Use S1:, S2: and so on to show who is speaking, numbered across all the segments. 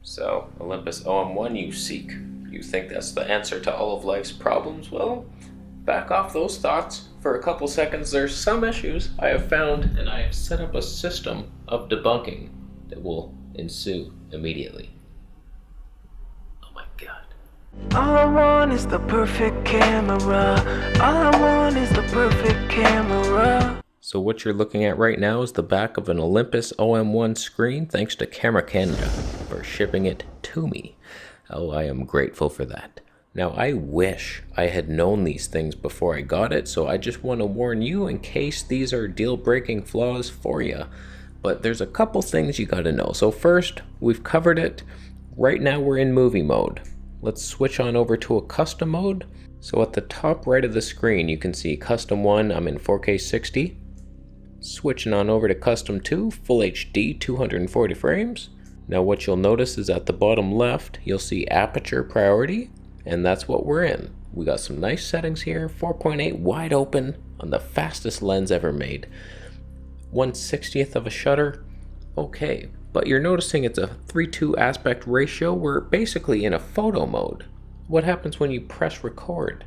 S1: So, Olympus OM1 you seek. You think that's the answer to all of life's problems? Well, back off those thoughts for a couple seconds. There's some issues I have found, and I have set up a system of debunking that will ensue immediately. Oh my god.
S2: All I want is the perfect camera. All I want is the perfect camera.
S1: So what you're looking at right now is the back of an Olympus OM1 screen, thanks to Camera Canada for shipping it to me. Oh, I am grateful for that. Now, I wish I had known these things before I got it, so I just want to warn you in case these are deal-breaking flaws for you. But there's a couple things you gotta know. So first, we've covered it. Right now we're in movie mode. Let's switch on over to a custom mode. So at the top right of the screen, you can see Custom 1, I'm in 4K 60. Switching on over to Custom 2, Full HD, 240 frames. Now what you'll notice is at the bottom left, you'll see Aperture Priority, and that's what we're in. We got some nice settings here, 4.8 wide open on the fastest lens ever made. 1/60th of a shutter, okay. But you're noticing it's a 3:2 aspect ratio. We're basically in a photo mode. What happens when you press record?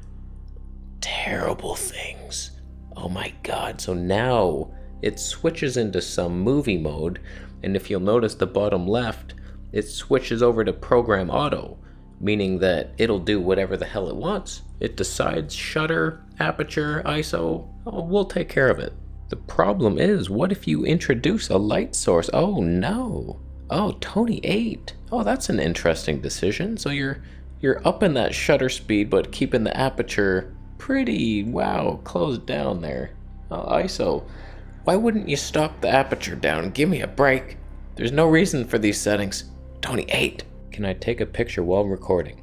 S1: Terrible things. Oh my god, so now it switches into some movie mode, and if you'll notice the bottom left, it switches over to program auto, meaning that it'll do whatever the hell it wants. It decides shutter, aperture, ISO, oh, we'll take care of it. The problem is, what if you introduce a light source? Oh no. Oh, Tony 8. Oh, that's an interesting decision. So you're upping that shutter speed, but keeping the aperture pretty, wow, closed down there. Oh, ISO. Why wouldn't you stop the aperture down? Give me a break. There's no reason for these settings. Tony 8. Can I take a picture while recording?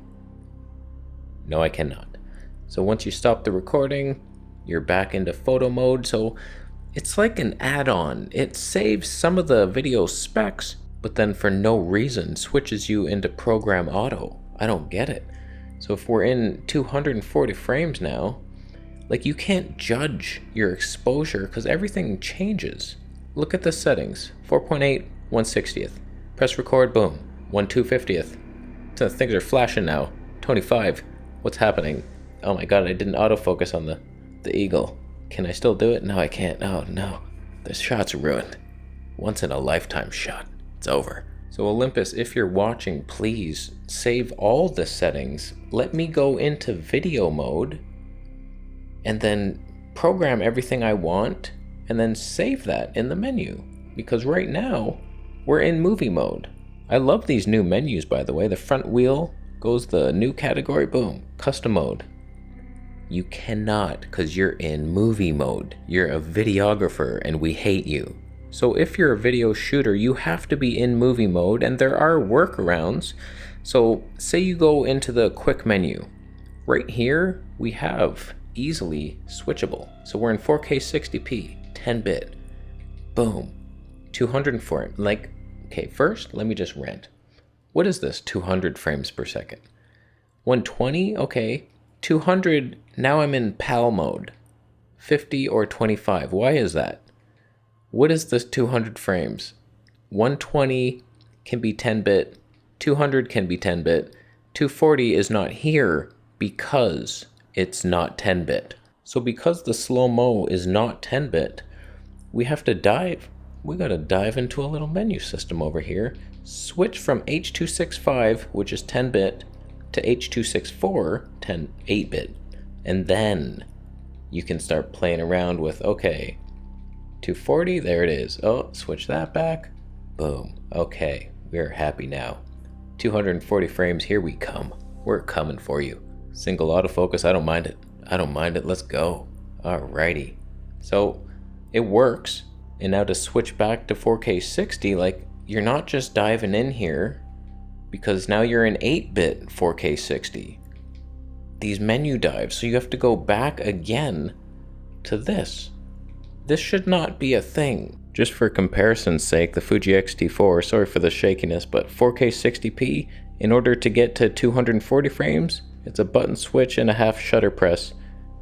S1: No, I cannot. So once you stop the recording, you're back into photo mode. So it's like an add-on. It saves some of the video specs, but then for no reason switches you into program auto. I don't get it. So if we're in 240 frames now, like you can't judge your exposure because everything changes. Look at the settings. 4.8, 1/60th. Press record, boom. 1/250th. So things are flashing now. 25. What's happening? Oh my god, I didn't autofocus on the eagle. Can I still do it? No, I can't. Oh no. This shot's ruined. Once in a lifetime shot. It's over. So Olympus, if you're watching, please save all the settings. Let me go into video mode and then program everything I want and then save that in the menu. Because right now, we're in movie mode. I love these new menus, by the way. The front wheel goes the new category, boom, custom mode. You cannot, because you're in movie mode. You're a videographer and we hate you. So if you're a video shooter, you have to be in movie mode, and there are workarounds. So say you go into the quick menu. Right here, we have easily switchable. So we're in 4K 60p, 10-bit. Boom. 204. Like, okay, first, let me just rant. What is this 200 frames per second? 120? Okay. 200, now I'm in PAL mode. 50 or 25. Why is that? What is this 200 frames? 120 can be 10-bit. 200 can be 10-bit. 240 is not here because it's not 10-bit. So because the slow-mo is not 10-bit, we have to dive. We gotta dive into a little menu system over here. Switch from H.265, which is 10-bit, to H.264, 8-bit. And then you can start playing around with, okay, 240, there it is. Oh, switch that back. Boom. Okay, we're happy now. 240 frames, here we come. We're coming for you. Single autofocus, I don't mind it. I don't mind it, let's go. Alrighty. So, it works. And now to switch back to 4K 60, like, you're not just diving in here, because now you're in 8-bit 4K 60. These menu dives, so you have to go back again to this. This should not be a thing. Just for comparison's sake, the Fuji X-T4, sorry for the shakiness, but 4K 60p, in order to get to 240 frames, it's a button switch and a half shutter press,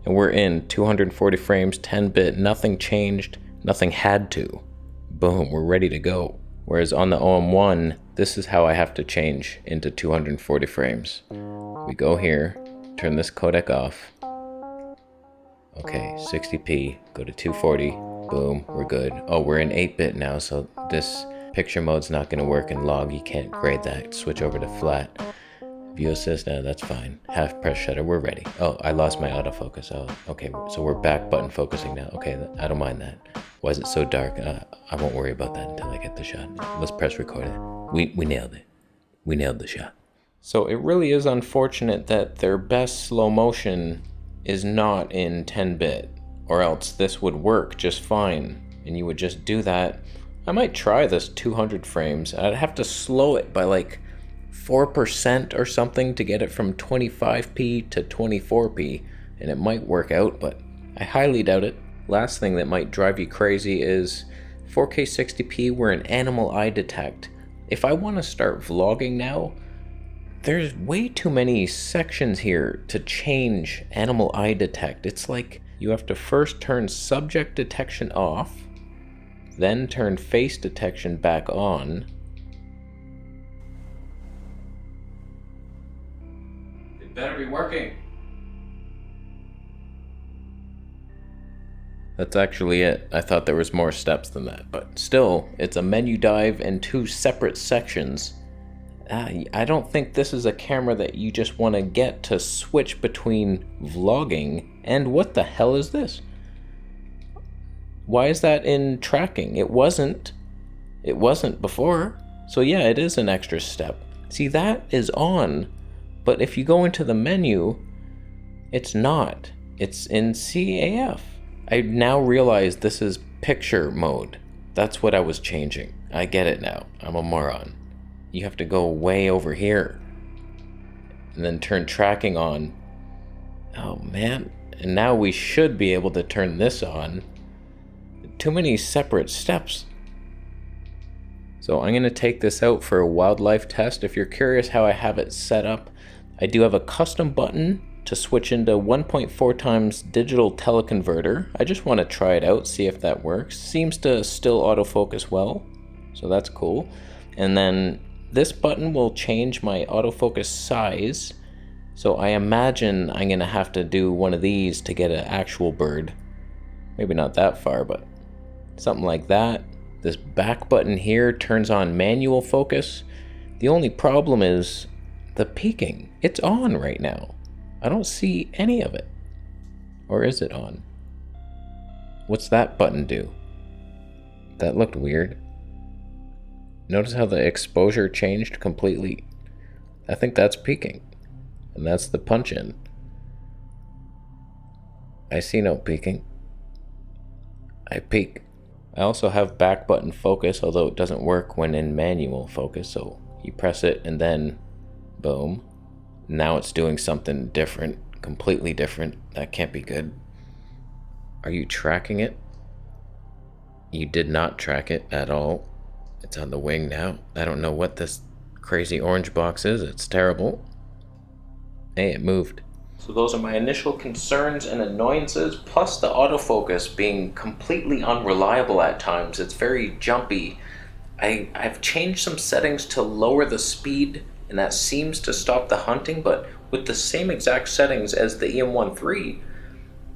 S1: and we're in 240 frames, 10-bit, nothing changed, nothing had to. Boom, we're ready to go. Whereas on the OM1, This is how I have to change into 240 frames. We go here, turn this codec off. Okay, 60p, go to 240, boom, we're good. Oh, we're in 8-bit now, so this picture mode's not gonna work in log, you can't grade that. Switch over to flat. View assist, no, that's fine. Half press shutter, we're ready. Oh, I lost my autofocus. Oh, okay, so we're back button focusing now. Okay, I don't mind that. Why is it so dark? I won't worry about that until I get the shot. Let's press record it. We nailed it. We nailed the shot. So it really is unfortunate that their best slow motion is not in 10-bit, or else this would work just fine, and you would just do that. I might try this 200 frames. I'd have to slow it by like 4% or something to get it from 25p to 24p, and it might work out, but I highly doubt it. Last thing that might drive you crazy is 4K 60p where an animal eye detect. If I want to start vlogging now, there's way too many sections here to change animal eye detect. It's like you have to first turn subject detection off, then turn face detection back on. It better be working. That's actually it. I thought there was more steps than that, but still, it's a menu dive and 2 separate sections. I don't think this is a camera that you just want to get to switch between vlogging and what the hell is this? Why is that in tracking? It wasn't before. So yeah, it is an extra step. See, that is on, but if you go into the menu, it's not. It's in CAF. I now realize this is picture mode. That's what I was changing. I get it now. I'm a moron. You have to go way over here and then turn tracking on. Oh man. And now we should be able to turn this on. Too many separate steps. So I'm going to take this out for a wildlife test. If you're curious how I have it set up, I do have a custom button to switch into 1.4 times digital teleconverter. I just want to try it out, see if that works. Seems to still autofocus well, so that's cool. And then this button will change my autofocus size. So I imagine I'm gonna have to do one of these to get an actual bird. Maybe not that far, but something like that. This back button here turns on manual focus. The only problem is the peaking. It's on right now. I don't see any of it. Or is it on? What's that button do? That looked weird. Notice how the exposure changed completely? I think that's peaking. And that's the punch in. I see no peaking. I peak. I also have back button focus, although it doesn't work when in manual focus, so you press it and then boom. Now it's doing something different, completely different. That can't be good. Are you tracking it? You did not track it at all. It's on the wing now. I don't know what this crazy orange box is. It's terrible. Hey, it moved. So those are my initial concerns and annoyances, plus the autofocus being completely unreliable at times. It's very jumpy. I've changed some settings to lower the speed, and that seems to stop the hunting, but with the same exact settings as the EM1 III,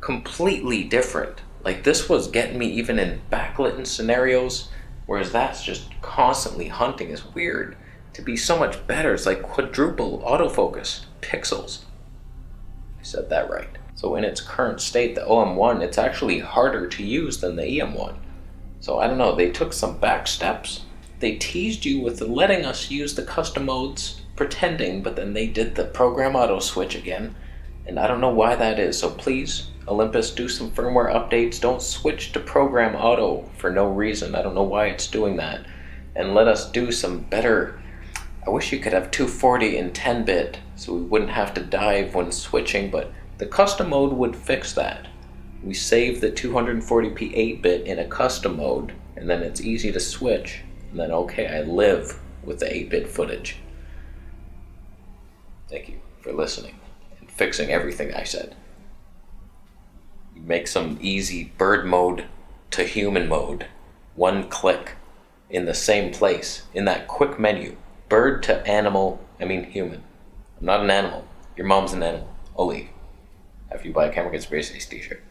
S1: completely different. Like, this was getting me even in backlit scenarios, whereas that's just constantly hunting is weird. To be so much better, it's like quadruple autofocus pixels. I said that right. So in its current state, the OM1, it's actually harder to use than the EM1. So I don't know, they took some back steps. They teased you with letting us use the custom modes, pretending, but then they did the program auto switch again. And I don't know why that is, so please, Olympus, do some firmware updates. Don't switch to program auto for no reason. I don't know why it's doing that. And let us do some better. I wish you could have 240 in 10-bit so we wouldn't have to dive when switching, but the custom mode would fix that. We save the 240p 8-bit in a custom mode, and then it's easy to switch, and then okay, I live with the 8-bit footage. Thank you for listening and fixing everything I said. Make some easy bird mode to human mode. One click in the same place, in that quick menu. Bird to animal, I mean human. I'm not an animal. Your mom's an animal. I'll leave. After you buy a Camera Conspiracies t-shirt.